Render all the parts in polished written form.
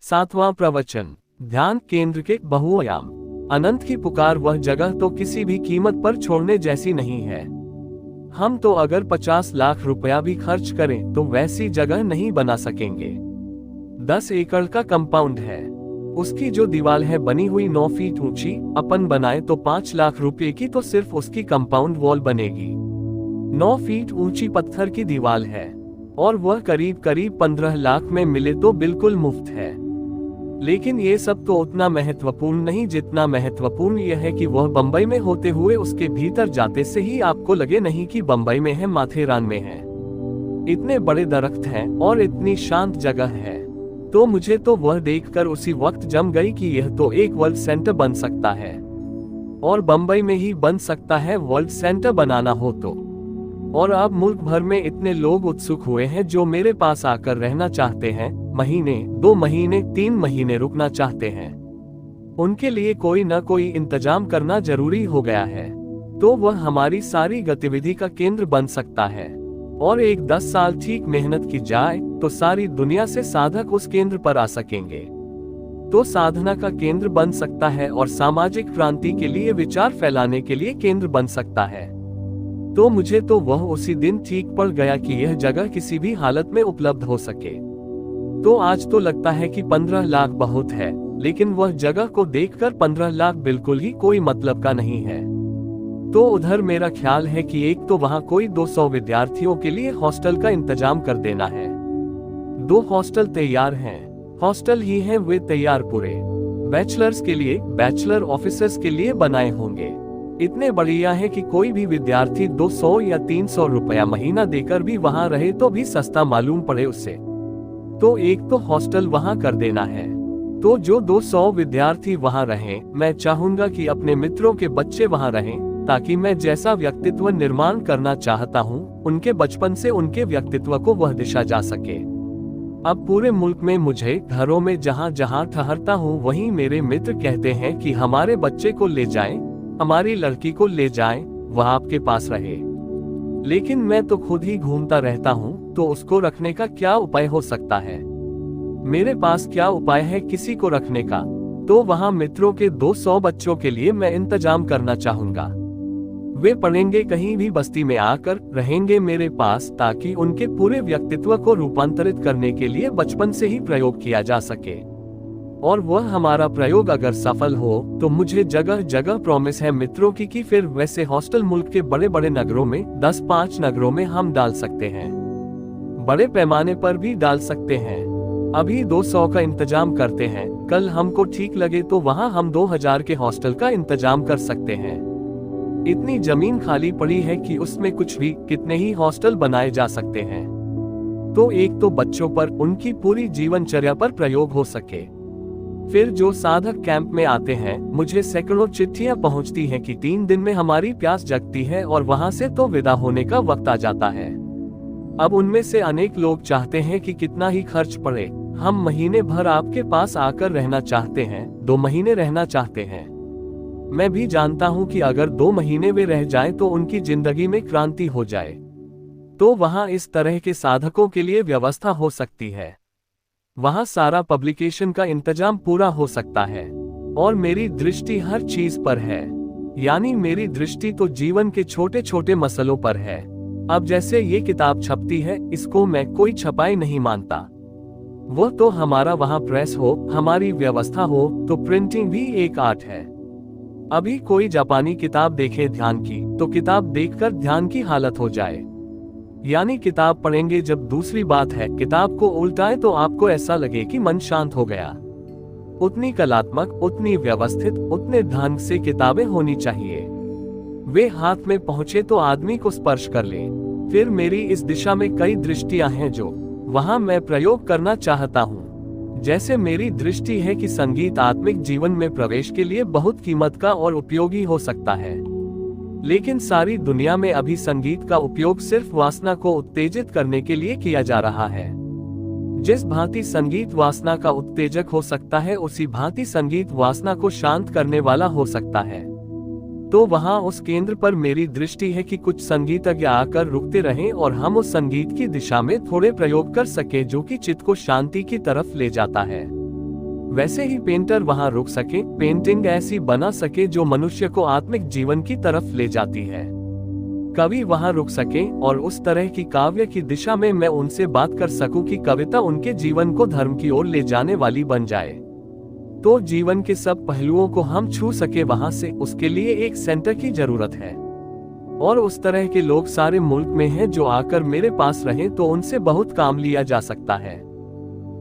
सातवां प्रवचन, ध्यान केंद्र के बहुआयाम। अनंत की पुकार वह जगह तो किसी भी कीमत पर छोड़ने जैसी नहीं है। हम तो अगर 50 लाख रुपया भी खर्च करें तो वैसी जगह नहीं बना सकेंगे। 10 एकड़ का कंपाउंड है, उसकी जो दीवार है बनी हुई 9 फीट ऊंची, अपन बनाए तो 5 लाख रुपए की तो सिर्फ उसकी कंपाउंड वॉल बनेगी। 9 फीट ऊंची पत्थर की दीवार है और वह करीब 15 लाख में मिले तो बिल्कुल मुफ्त है। लेकिन ये सब तो उतना महत्वपूर्ण नहीं जितना महत्वपूर्ण यह है कि वह बंबई में होते हुए उसके भीतर जाते से ही आपको लगे नहीं कि बंबई में है, माथेरान में है। इतने बड़े दरख्त हैं और इतनी शांत जगह है, तो मुझे तो वह देखकर उसी वक्त जम गई कि यह तो एक वर्ल्ड सेंटर बन सकता है और बंबई में ही बन सकता है वर्ल्ड सेंटर बनाना हो तो। और अब मुल्क भर में इतने लोग उत्सुक हुए हैं जो मेरे पास आकर रहना चाहते हैं, महीने, 2 महीने, 3 महीने रुकना चाहते हैं। उनके लिए कोई न कोई इंतजाम करना जरूरी हो गया है, तो वह हमारी सारी गतिविधि का केंद्र बन सकता है। और एक 10 साल ठीक मेहनत की जाए तो सारी दुनिया से साधक उस केंद्र पर आ सकेंगे, तो साधना का केंद्र बन सकता है और सामाजिक क्रांति के लिए विचार फैलाने के लिए केंद्र बन सकता है। तो मुझे तो वह उसी दिन ठीक पड़ गया कि यह जगह किसी भी हालत में उपलब्ध हो सके। तो आज तो लगता है कि 15 लाख बहुत है, लेकिन वह जगह को देखकर 15 लाख बिल्कुल ही कोई मतलब का नहीं है। तो उधर मेरा ख्याल है कि एक तो वहां कोई 200 विद्यार्थियों के लिए हॉस्टल का इंतजाम कर देना है। 2 हॉस्टल तैयार हैं, हॉस्टल ही हैं वे तैयार पूरे। बैचलर्स के लिए, बैचलर ऑफिसर्स के लिए बनाए होंगे। इतने बढ़िया है कि कोई भी विद्यार्थी 200 या 300 रुपया महीना देकर भी वहां रहे तो भी सस्ता मालूम पड़े उससे। तो एक तो हॉस्टल वहां कर देना है, तो जो 200 विद्यार्थी वहां रहें, मैं चाहूंगा कि अपने मित्रों के बच्चे वहां रहें, ताकि मैं जैसा व्यक्तित्व निर्माण करना चाहता हूं, उनके बचपन से उनके व्यक्तित्व को वह दिशा जा सके। अब पूरे मुल्क में मुझे घरों में जहां जहां ठहरता हूं वहीं मेरे मित्र कहते हैं कि हमारे बच्चे को ले जाएं, हमारी लड़की को ले जाएं, वह आपके पास रहे। लेकिन मैं तो खुद ही घूमता रहता हूं, तो उसको रखने का क्या उपाय हो सकता है? मेरे पास क्या उपाय है किसी को रखने का? तो वहां मित्रों के 200 बच्चों के लिए मैं इंतजाम करना चाहूंगा। वे पढ़ेंगे कहीं भी, बस्ती में आकर रहेंगे मेरे पास, ताकि उनके पूरे व्यक्तित्व को रूपांतरित करने के लिए बचपन से ही प्रयोग किया जा सके। और वह हमारा प्रयोग अगर सफल हो तो मुझे जगह जगह प्रॉमिस है मित्रों की कि फिर वैसे हॉस्टल मुल्क के बड़े बड़े नगरों में, 10-5 नगरों में हम डाल सकते हैं, बड़े पैमाने पर भी डाल सकते हैं। अभी 200 का इंतजाम करते हैं, कल हमको ठीक लगे तो वहां हम 2000 के हॉस्टल का इंतजाम कर सकते हैं। इतनी जमीन खाली पड़ी है कि उसमें कुछ भी, कितने ही हॉस्टल बनाए जा सकते हैं। तो एक तो बच्चों पर, उनकी पूरी जीवनचर्या पर प्रयोग हो सके। फिर जो साधक कैंप में आते हैं, मुझे सैकड़ों चिट्ठियां पहुंचती हैं कि 3 दिन में हमारी प्यास जगती है और वहां से तो विदा होने का वक्त आ जाता है। अब उनमें से अनेक लोग चाहते हैं कि कितना ही खर्च पड़े, हम महीने भर आपके पास आकर रहना चाहते हैं, 2 महीने रहना चाहते हैं। मैं भी जानता हूं कि अगर 2 महीने वे रह जाएं तो उनकी जिंदगी में क्रांति हो जाए। तो वहां इस तरह के साधकों के लिए व्यवस्था हो सकती है। वहां सारा पब्लिकेशन का इंतजाम पूरा हो सकता है। और मेरी दृष्टि हर चीज पर है, यानी मेरी दृष्टि तो जीवन के छोटे छोटे मसलों पर है। अब जैसे ये किताब छपती है, इसको मैं कोई छपाई नहीं मानता। वो तो हमारा वहां प्रेस हो, हमारी व्यवस्था हो, तो प्रिंटिंग भी एक आर्ट है। अभी कोई जापानी किताब देखे ध्यान की, तो किताब देखकर ध्यान की हालत हो जाए, यानी किताब पढ़ेंगे जब। दूसरी बात है, किताब को उल्टाएं तो आपको ऐसा लगे कि मन शांत हो गया। उतनी कलात्मक, उतनी व्यवस्थित, उतने ढंग से किताबें होनी चाहिए, वे हाथ में पहुंचे तो आदमी को स्पर्श कर ले। फिर मेरी इस दिशा में कई दृष्टियां हैं जो वहां मैं प्रयोग करना चाहता हूं। जैसे मेरी दृष्टि है कि संगीत आत्मिक जीवन में प्रवेश के लिए बहुत कीमत का और उपयोगी हो सकता है। लेकिन सारी दुनिया में अभी संगीत का उपयोग सिर्फ वासना को उत्तेजित करने के लिए किया जा रहा है। जिस भांति संगीत वासना का उत्तेजक हो सकता है, उसी भांति संगीत वासना को शांत करने वाला हो सकता है। तो वहां उस केंद्र पर मेरी दृष्टि है कि कुछ संगीतज्ञ आकर रुकते रहें और हम उस संगीत की दिशा में थोड़े प्रयोग कर सके जो कि चित्त को शांति की तरफ ले जाता है। वैसे ही पेंटर वहां रुक सके, पेंटिंग ऐसी बना सके जो मनुष्य को आत्मिक जीवन की तरफ ले जाती है। कवि वहां रुक सके और उस तरह की काव्य की दिशा में मैं उनसे बात कर सकूं कि कविता उनके जीवन को धर्म की ओर ले जाने वाली बन जाए। तो जीवन के सब पहलुओं को हम छू सके वहां से, उसके लिए एक सेंटर की जरूरत है। और उस तरह के लोग सारे मुल्क में हैं जो आकर मेरे पास रहें तो उनसे बहुत काम लिया जा सकता है।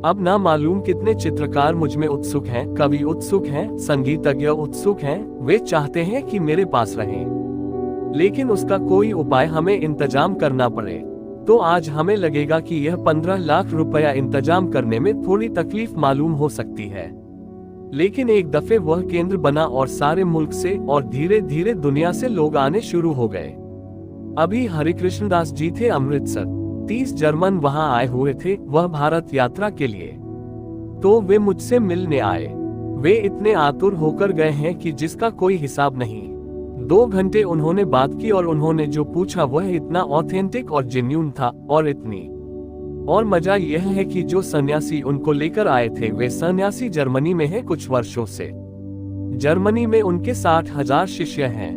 अब ना मालूम कितने चित्रकार मुझ में उत्सुक हैं, कवि उत्सुक हैं, संगीतज्ञ उत्सुक हैं, वे चाहते हैं कि मेरे पास रहें। लेकिन उसका कोई उपाय हमें इंतजाम करना पड़े। तो आज हमें लगेगा कि यह 15 लाख रुपया इंतजाम करने में थोड़ी तकलीफ मालूम हो सकती है, लेकिन एक दफे वह केंद्र बना और सारे मुल्क से और धीरे धीरे दुनिया से लोग आने शुरू हो गए। अभी हरिकृष्ण दास जी थे अमृतसर, 30 जर्मन वहां आए हुए थे, वह भारत यात्रा के लिए। तो वे मुझसे मिलने आए। वे इतने आतुर होकर गए हैं कि जिसका कोई हिसाब नहीं। 2 घंटे उन्होंने बात की और उन्होंने जो पूछा वह इतना ऑथेंटिक और जेन्युइन था। और मजा यह है कि जो सन्यासी उनको लेकर आए थे वे सन्यासी जर्मनी में हैं कुछ वर्षों से। जर्मनी में उनके 60,000 शिष्य हैं।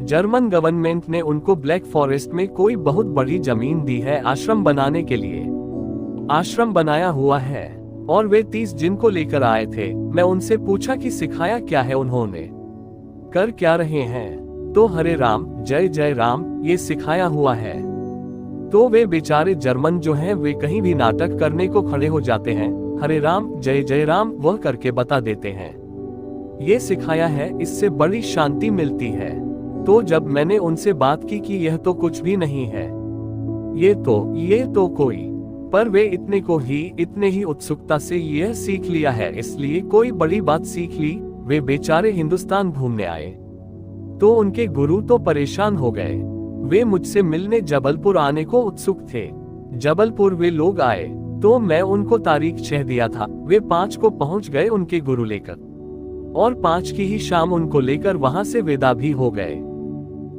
जर्मन गवर्नमेंट ने उनको ब्लैक फॉरेस्ट में कोई बहुत बड़ी जमीन दी है आश्रम बनाने के लिए। आश्रम बनाया हुआ है और वे 30 जिनको लेकर आए थे, मैं उनसे पूछा कि सिखाया क्या है, उन्होंने कर क्या रहे हैं। तो हरे राम जय जय राम ये सिखाया हुआ है। तो वे बेचारे जर्मन जो हैं वे कहीं भी नाटक करने को खड़े हो जाते हैं, हरे राम जय जय राम वह करके बता देते हैं। ये सिखाया है, इससे बड़ी शांति मिलती है। तो जब मैंने उनसे बात की कि यह तो कुछ भी नहीं है, ये तो कोई, पर वे इतने ही उत्सुकता से यह सीख लिया है, इसलिए कोई बड़ी बात सीख ली। वे बेचारे हिंदुस्तान घूमने आए तो उनके गुरु तो परेशान हो गए। वे मुझसे मिलने जबलपुर आने को उत्सुक थे। जबलपुर वे लोग आए तो मैं उनको तारीख 6 दिया था। वे 5 को पहुंच गए उनके गुरु लेकर, और 5 की ही शाम उनको लेकर वहां से विदा भी हो गए।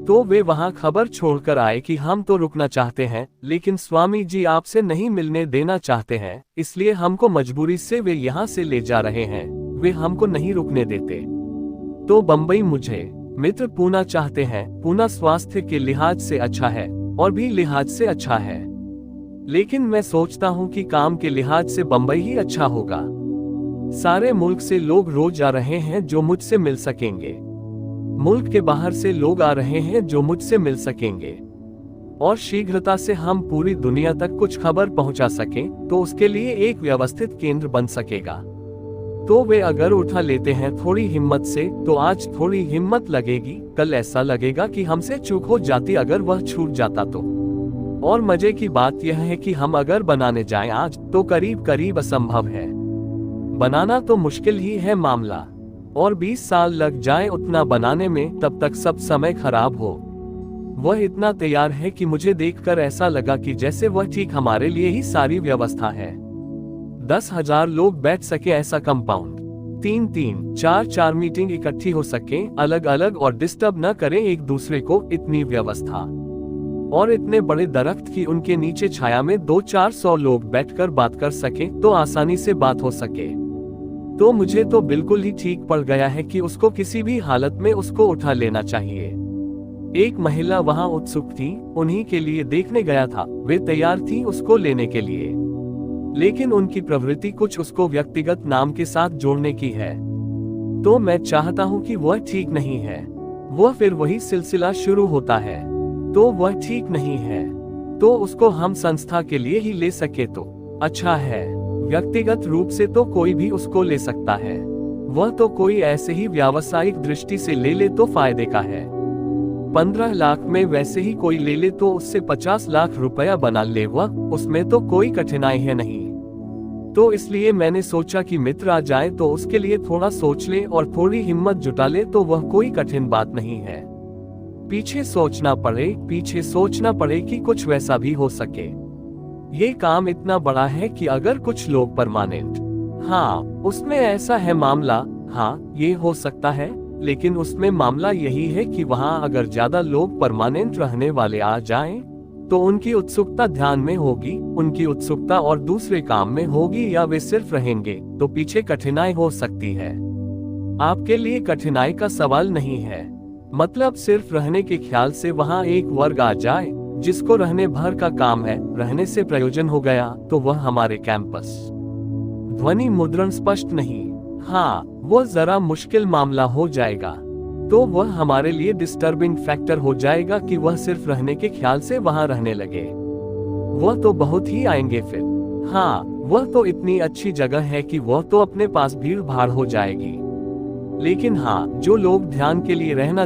तो वे वहां खबर छोड़कर आए कि हम तो रुकना चाहते हैं, लेकिन स्वामी जी आपसे नहीं मिलने देना चाहते हैं, इसलिए हमको मजबूरी से वे यहाँ से ले जा रहे हैं। वे हमको नहीं रुकने देते। तो बंबई मुझे मित्र पूना चाहते हैं। पूना स्वास्थ्य के लिहाज से अच्छा है और भी लिहाज से अच्छा है, लेकिन मैं सोचता हूँ कि काम के लिहाज से बंबई ही अच्छा होगा। सारे मुल्क से लोग रोज आ रहे हैं जो मुझसे मिल सकेंगे। मुल्क के बाहर से लोग आ रहे हैं जो मुझसे मिल सकेंगे, और शीघ्रता से हम पूरी दुनिया तक कुछ खबर पहुंचा सकें तो उसके लिए एक व्यवस्थित केंद्र बन सकेगा। तो वे अगर उठा लेते हैं थोड़ी हिम्मत से, तो आज थोड़ी हिम्मत लगेगी, कल ऐसा लगेगा कि हमसे चूक हो जाती अगर वह छूट जाता तो। और मजे की बात यह है कि हम अगर बनाने जाएं आज तो करीब करीब असंभव है। बनाना तो मुश्किल ही है मामला, और 20 साल लग जाए उतना बनाने में, तब तक सब समय खराब हो। वह इतना तैयार है कि मुझे देखकर ऐसा लगा कि जैसे वह ठीक हमारे लिए ही सारी व्यवस्था है। 10,000 लोग बैठ सके ऐसा कंपाउंड, 3-3, 4-4 मीटिंग इकट्ठी हो सके, अलग अलग और डिस्टर्ब न करें एक दूसरे को, इतनी व्यवस्था। और इतने बड़े दरख्त की उनके नीचे छाया में 200-400 लोग बैठकर बात कर सके तो आसानी से बात हो सके। तो मुझे तो बिल्कुल ही ठीक पड़ गया है कि उसको किसी भी हालत में उसको उठा लेना चाहिए। एक महिला वहां उत्सुक थी, उन्हीं के लिए देखने गया था। वे तैयार थी उसको लेने के लिए, लेकिन उनकी प्रवृत्ति कुछ उसको व्यक्तिगत नाम के साथ जोड़ने की है। तो मैं चाहता हूं कि वह ठीक नहीं है। वह फिर वही सिलसिला शुरू होता है। तो वह ठीक नहीं है, तो उसको हम संस्था के लिए ही ले सके तो अच्छा है। व्यक्तिगत रूप से तो कोई भी उसको ले सकता है, वह तो कोई ऐसे ही व्यावसायिक दृष्टि से ले ले तो फायदे का है। 15 लाख में वैसे ही कोई ले ले तो उससे 50 लाख रुपया बना ले, वह उसमें तो कोई कठिनाई है नहीं। तो इसलिए मैंने सोचा कि मित्र आ जाए तो उसके लिए थोड़ा सोच ले और थोड़ी हिम्मत जुटा ले, तो वह कोई कठिन बात नहीं है। पीछे सोचना पड़े कि कुछ वैसा भी हो सके। ये काम इतना बड़ा है कि अगर कुछ लोग परमानेंट, हाँ उसमें ऐसा है मामला, हाँ ये हो सकता है, लेकिन उसमें मामला यही है कि वहाँ अगर ज्यादा लोग परमानेंट रहने वाले आ जाएं, तो उनकी उत्सुकता ध्यान में होगी, उनकी उत्सुकता और दूसरे काम में होगी, या वे सिर्फ रहेंगे तो पीछे कठिनाई हो सकती है। आपके लिए कठिनाई का सवाल नहीं है, मतलब सिर्फ रहने के ख्याल से वहां एक वर्ग आ जाए जिसको रहने भर का काम है, रहने से प्रयोजन हो गया तो वह हमारे कैंपस। ध्वनि मुद्रण स्पष्ट नहीं। हाँ, वो जरा मुश्किल मामला हो जाएगा, तो वह हमारे लिए डिस्टर्बिंग फैक्टर हो जाएगा कि वह सिर्फ रहने के ख्याल से वहां रहने लगे। वह तो बहुत ही आएंगे फिर। हाँ, वह तो इतनी अच्छी जगह है कि वह तो अपने पास भीड़ भाड़ हो जाएगी। लेकिन हाँ, जो लोग ध्यान के लिए रहना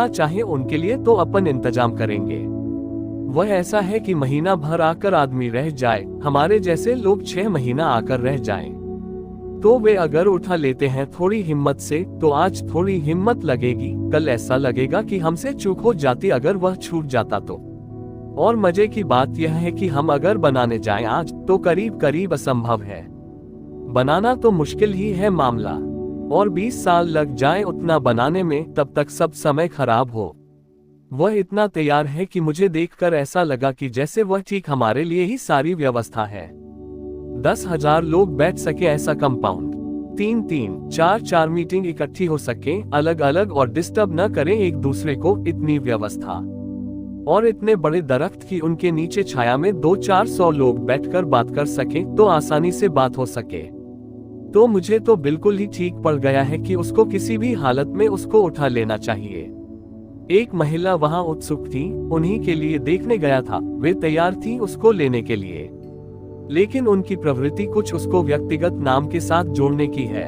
चाहें उनके लिए तो अपन इंतजाम करेंगे। वह ऐसा है कि महीना भर आकर आदमी रह जाए, हमारे जैसे लोग 6 महीना आकर रह जाएं। तो वे अगर उठा लेते हैं थोड़ी हिम्मत से, तो आज थोड़ी हिम्मत लगेगी, कल ऐसा लगेगा कि हमसे चूक हो जाती अगर वह छूट जाता तो। और मजे की बात यह है कि हम अगर बनाने जाएं आज, तो करीब करीब असंभव है। बनाना तो मुश्किल ही है मामला, और 20 साल लग जाए उतना बनाने में, तब तक सब समय खराब हो। वह इतना तैयार है कि मुझे देखकर ऐसा लगा कि जैसे वह ठीक हमारे लिए ही सारी व्यवस्था है। 10,000 लोग बैठ सके ऐसा कंपाउंड, 3-3, 4-4 मीटिंग इकट्ठी हो सके, अलग अलग और डिस्टर्ब न करें एक दूसरे को, इतनी व्यवस्था। और इतने बड़े दरख्त की उनके नीचे छाया में 200-400 लोग बैठकर बात कर सके, तो आसानी से बात हो सके। तो मुझे तो बिल्कुल ही ठीक पड़ गया है कि उसको किसी भी हालत में उसको उठा लेना चाहिए। एक महिला वहां उत्सुक थी, उन्हीं के लिए देखने गया था, वे तैयार थी उसको लेने के लिए। लेकिन उनकी प्रवृत्ति कुछ उसको व्यक्तिगत नाम के साथ जोड़ने की है।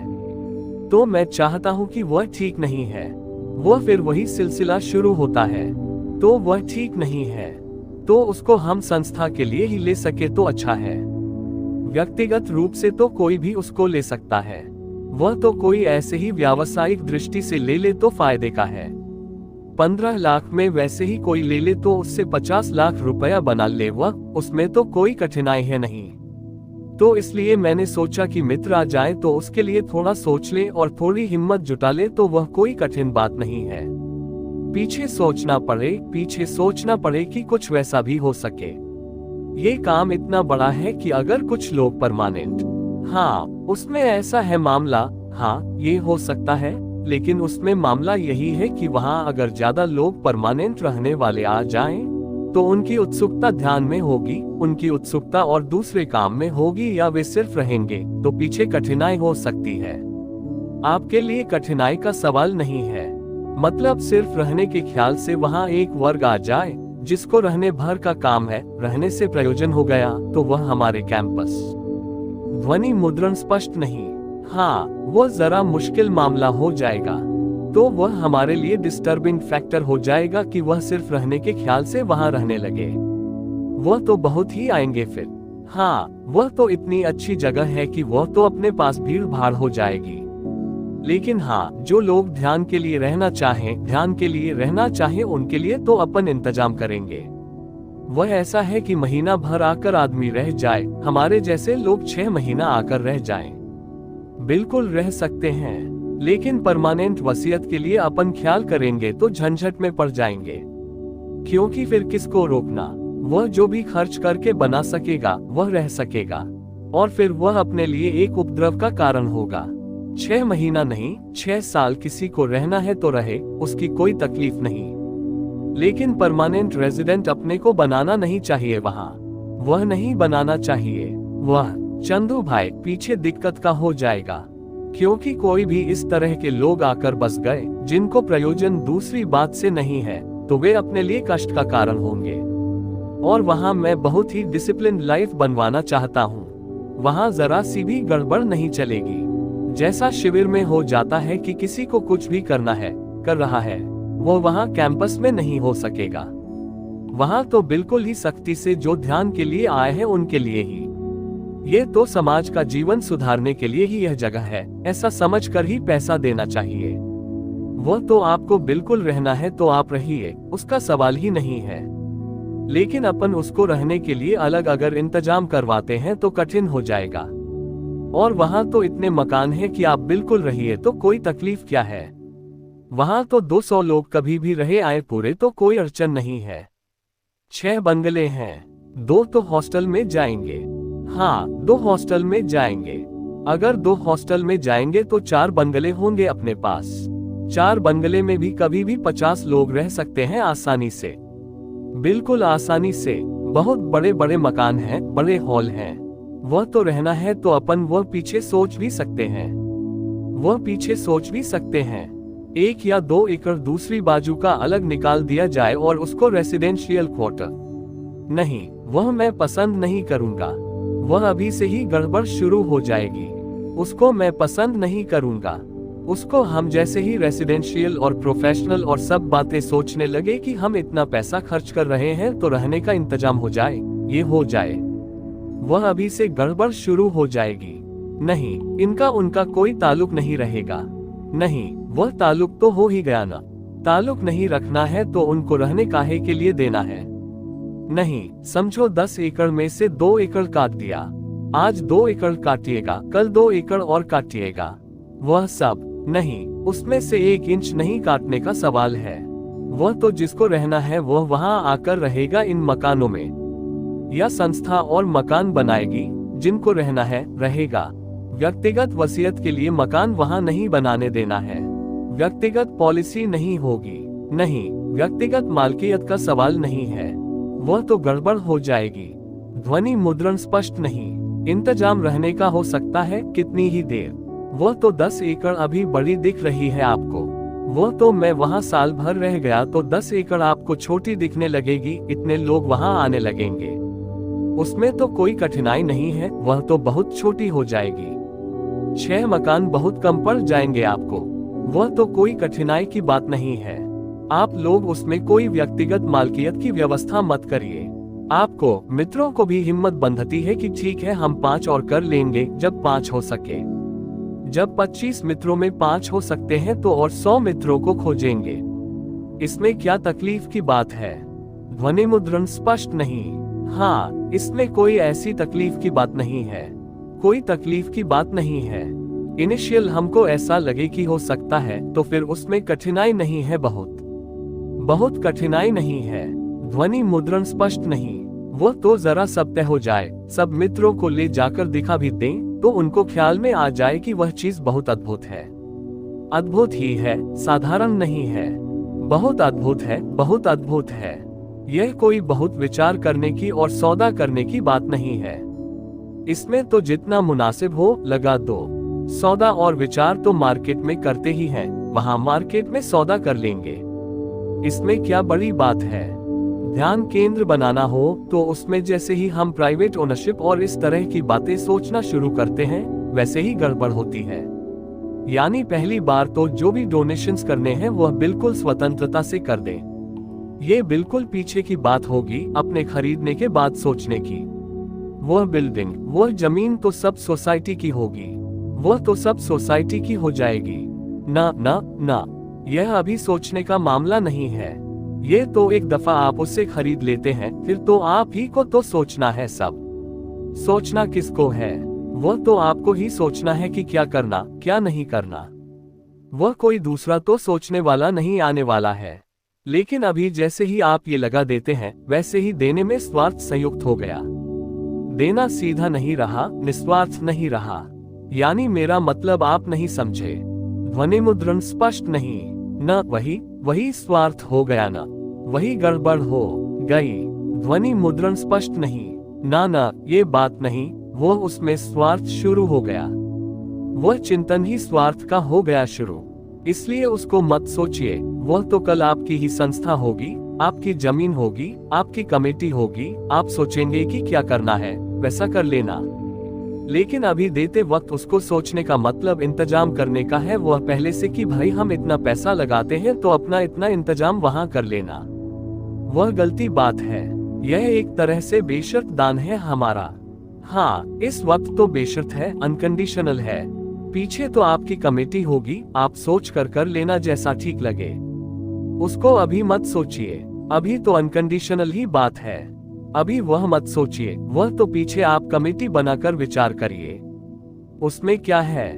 तो मैं चाहता हूं कि वह ठीक नहीं है। वह फिर वही सिलसिला शुरू होता है, तो वह ठीक नहीं है, तो उसको हम संस्था के लिए ही ले सके तो अच्छा है। व्यक्तिगत रूप से तो कोई भी उसको ले सकता है, वह तो कोई ऐसे ही व्यावसायिक दृष्टि से ले ले तो फायदे का है। 15 लाख में वैसे ही कोई ले ले तो उससे 50 लाख रुपया बना ले, वह उसमें तो कोई कठिनाई है नहीं। तो इसलिए मैंने सोचा कि मित्र आ जाए तो उसके लिए थोड़ा सोच ले और थोड़ी हिम्मत जुटा ले, तो वह कोई कठिन बात नहीं है। पीछे सोचना पड़े कि कुछ वैसा भी हो सके। ये काम इतना बड़ा है कि अगर कुछ लोग परमानेंट, हाँ उसमें ऐसा है मामला, हाँ ये हो सकता है, लेकिन उसमें मामला यही है कि वहां अगर ज्यादा लोग परमानेंट रहने वाले आ जाएं, तो उनकी उत्सुकता ध्यान में होगी, उनकी उत्सुकता और दूसरे काम में होगी, या वे सिर्फ रहेंगे तो पीछे कठिनाई हो सकती है। आपके लिए कठिनाई का सवाल नहीं है, मतलब सिर्फ रहने के ख्याल से वहां एक वर्ग आ जाए जिसको रहने भर का काम है, रहने से प्रयोजन हो गया तो वह हमारे कैंपस। ध्वनि मुद्रण स्पष्ट नहीं। हाँ, वो जरा मुश्किल मामला हो जाएगा, तो वह हमारे लिए डिस्टर्बिंग फैक्टर हो जाएगा कि वह सिर्फ रहने के ख्याल से वहां रहने लगे। वह तो बहुत ही आएंगे फिर। हाँ, वह तो इतनी अच्छी जगह है कि वह तो अपने पास भीड़ भाड़ हो जाएगी। लेकिन हाँ, जो लोग ध्यान के लिए रहना चाहें उनके लिए तो अपन इंतजाम करेंगे। वह ऐसा है कि महीना भर आकर आदमी रह जाए, हमारे जैसे लोग 6 महीना आकर रह जाएं। बिल्कुल रह सकते हैं, लेकिन परमानेंट वसीयत के लिए अपन ख्याल करेंगे तो झंझट में पड़ जाएंगे, क्योंकि फिर किसको रोकना। वह जो भी खर्च करके बना सकेगा वह रह सकेगा, और फिर वह अपने लिए एक उपद्रव का कारण होगा। 6 महीना नहीं, 6 साल किसी को रहना है तो रहे, उसकी कोई तकलीफ नहीं। लेकिन परमानेंट रेजिडेंट अपने को बनाना नहीं चाहिए वहां, वह नहीं बनाना चाहिए। वह चंदू भाई पीछे दिक्कत का हो जाएगा, क्योंकि कोई भी इस तरह के लोग आकर बस गए जिनको प्रयोजन दूसरी बात से नहीं है, तो वे अपने लिए कष्ट का कारण होंगे। और वहां मैं बहुत ही डिसिप्लिन लाइफ बनवाना चाहता हूं, वहां जरा सी भी गड़बड़ नहीं चलेगी। जैसा शिविर में हो जाता है कि किसी को कुछ भी करना है, कर रहा है, वो वहां कैंपस में नहीं हो सकेगा। वहां तो बिल्कुल ही सख्ती से जो ध्यान के लिए आए हैं उनके लिए ही। ये तो समाज का जीवन सुधारने के लिए ही यह जगह है, ऐसा समझकर ही पैसा देना चाहिए। वह तो आपको बिल्कुल रहना है तो आप रहिए, उसका सवाल ही नहीं है। लेकिन अपन उसको रहने के लिए अलग अगर इंतजाम करवाते हैं तो कठिन हो जाएगा। और वहां तो इतने मकान हैं कि आप बिल्कुल रहिए तो कोई तकलीफ क्या है। वहां तो 200 लोग कभी भी रहे आए पूरे तो कोई अड़चन नहीं है। 6 बंगले हैं, 2 तो हॉस्टल में जाएंगे। हाँ, 2 हॉस्टल में जाएंगे। अगर 2 हॉस्टल में जाएंगे तो 4 बंगले होंगे अपने पास। 4 बंगले में भी कभी भी 50 लोग रह सकते हैं आसानी से, बिल्कुल आसानी से। बहुत बड़े बड़े मकान हैं, बड़े हॉल हैं। वह तो रहना है तो अपन वह पीछे सोच भी सकते हैं, वह पीछे सोच भी सकते हैं। 1 या 2 एकड़ दूसरी बाजू का अलग निकाल दिया जाए और उसको रेसिडेंशियल क्वार्टर। नहीं, वह मैं पसंद नहीं करूंगा। वह अभी से ही गड़बड़ शुरू हो जाएगी। उसको मैं पसंद नहीं करूंगा। उसको हम जैसे ही रेसिडेंशियल और प्रोफेशनल और सब बातें सोचने लगे कि हम इतना पैसा खर्च कर रहे हैं तो रहने का इंतजाम हो जाए, ये हो जाए, वह अभी से गड़बड़ शुरू हो जाएगी। नहीं, इनका उनका कोई ताल्लुक नहीं रहेगा। नहीं, वह ताल्लुक तो हो ही गया ना। ताल्लुक नहीं रखना है तो उनको रहने काहे के लिए देना है। नहीं, समझो 10 एकड़ में से 2 एकड़ काट दिया। आज 2 एकड़ काटिएगा, कल 2 एकड़ और काटिएगा। वह सब नहीं, उसमें से 1 इंच नहीं काटने का सवाल है। वह तो जिसको रहना है वह वहां आकर रहेगा इन मकानों में, या संस्था और मकान बनाएगी। जिनको रहना है रहेगा। व्यक्तिगत वसीयत के लिए मकान वहां नहीं बनाने देना है। व्यक्तिगत पॉलिसी नहीं होगी। नहीं, व्यक्तिगत मालकियत का सवाल नहीं है। वह तो गड़बड़ हो जाएगी। ध्वनि मुद्रण स्पष्ट नहीं। इंतजाम रहने का हो सकता है कितनी ही देर। वह तो 10 एकड़ अभी बड़ी दिख रही है आपको। वह तो मैं वहां साल भर रह गया तो 10 एकड़ आपको छोटी दिखने लगेगी। इतने लोग वहां आने लगेंगे, उसमें तो कोई कठिनाई नहीं है। वह तो बहुत छोटी हो जाएगी। 6 मकान बहुत कम पड़ जाएंगे आपको। वह तो कोई कठिनाई की बात नहीं है। आप लोग उसमें कोई व्यक्तिगत मालकियत की व्यवस्था मत करिए। आपको मित्रों को भी हिम्मत बंधती है कि ठीक है हम 5 और कर लेंगे जब 5 हो सके। जब 25 मित्रों में 5 हो सकते हैं तो और 100 मित्रों को खोजेंगे। इसमें क्या तकलीफ की बात है। ध्वनि मुद्रण स्पष्ट नहीं। हाँ, इसमें कोई ऐसी तकलीफ की बात नहीं है। कोई तकलीफ की बात नहीं है। इनिशियल हमको ऐसा लगे कि हो सकता है तो फिर उसमें कठिनाई नहीं है। बहुत कठिनाई नहीं है। ध्वनि मुद्रण स्पष्ट नहीं। वो तो जरा सब तय हो जाए, सब मित्रों को ले जाकर दिखा भी दें तो उनको ख्याल में आ जाए कि वह चीज बहुत अद्भुत है। अद्भुत ही है, साधारण नहीं है। बहुत अद्भुत है, बहुत अद्भुत है। यह कोई बहुत विचार करने की और सौदा करने की बात नहीं है। इसमें तो जितना मुनासिब हो लगा दो। सौदा और विचार तो मार्केट में करते ही हैं, वहां मार्केट में सौदा कर लेंगे। इसमें क्या बड़ी बात है। ध्यान केंद्र बनाना हो तो उसमें जैसे ही हम प्राइवेट ओनरशिप और इस तरह की बातें सोचना शुरू करते हैं वैसे ही गड़बड़ होती है। यानी पहली बार तो जो भी डोनेशंस करने हैं वह बिल्कुल स्वतंत्रता से कर दें। ये बिल्कुल पीछे की बात होगी अपने खरीदने के बाद सोचने की। वह बिल्डिंग, वह जमीन तो सब सोसाइटी की होगी। वह तो सब सोसाइटी की हो जाएगी। ना ना ना, यह अभी सोचने का मामला नहीं है। ये तो एक दफा आप उससे खरीद लेते हैं फिर तो आप ही को तो सोचना है। सब सोचना किसको है। वह तो आपको ही सोचना है कि क्या करना क्या नहीं करना। वह कोई दूसरा तो सोचने वाला नहीं आने वाला है। लेकिन अभी जैसे ही आप ये लगा देते हैं वैसे ही देने में स्वार्थ संयुक्त हो गया। देना सीधा नहीं रहा, निस्वार्थ नहीं रहा। यानी मेरा मतलब आप नहीं समझे। ध्वनि मुद्रण स्पष्ट नहीं। न वही स्वार्थ हो गया, न वही गड़बड़ हो गई। ध्वनि मुद्रण स्पष्ट नहीं। ना, ये बात नहीं। वो उसमें स्वार्थ शुरू हो गया। वह चिंतन ही स्वार्थ का हो गया शुरू। इसलिए उसको मत सोचिए। वह तो कल आपकी ही संस्था होगी, आपकी जमीन होगी, आपकी कमेटी होगी। आप सोचेंगे कि क्या करना है वैसा कर लेना। लेकिन अभी देते वक्त उसको सोचने का मतलब इंतजाम करने का है। वह पहले से कि भाई हम इतना पैसा लगाते हैं तो अपना इतना इंतजाम वहां कर लेना। वह गलती बात है। यह एक तरह से बेशर्त दान है हमारा। हाँ, इस वक्त तो बेशर्त है, अनकंडीशनल है। पीछे तो आपकी कमेटी होगी, आप सोच कर लेना जैसा ठीक लगे। उसको अभी मत सोचिए। अभी तो अनकंडीशनल ही बात है। अभी वह मत सोचिए। वह तो पीछे आप कमेटी बनाकर विचार करिए। उसमें क्या है।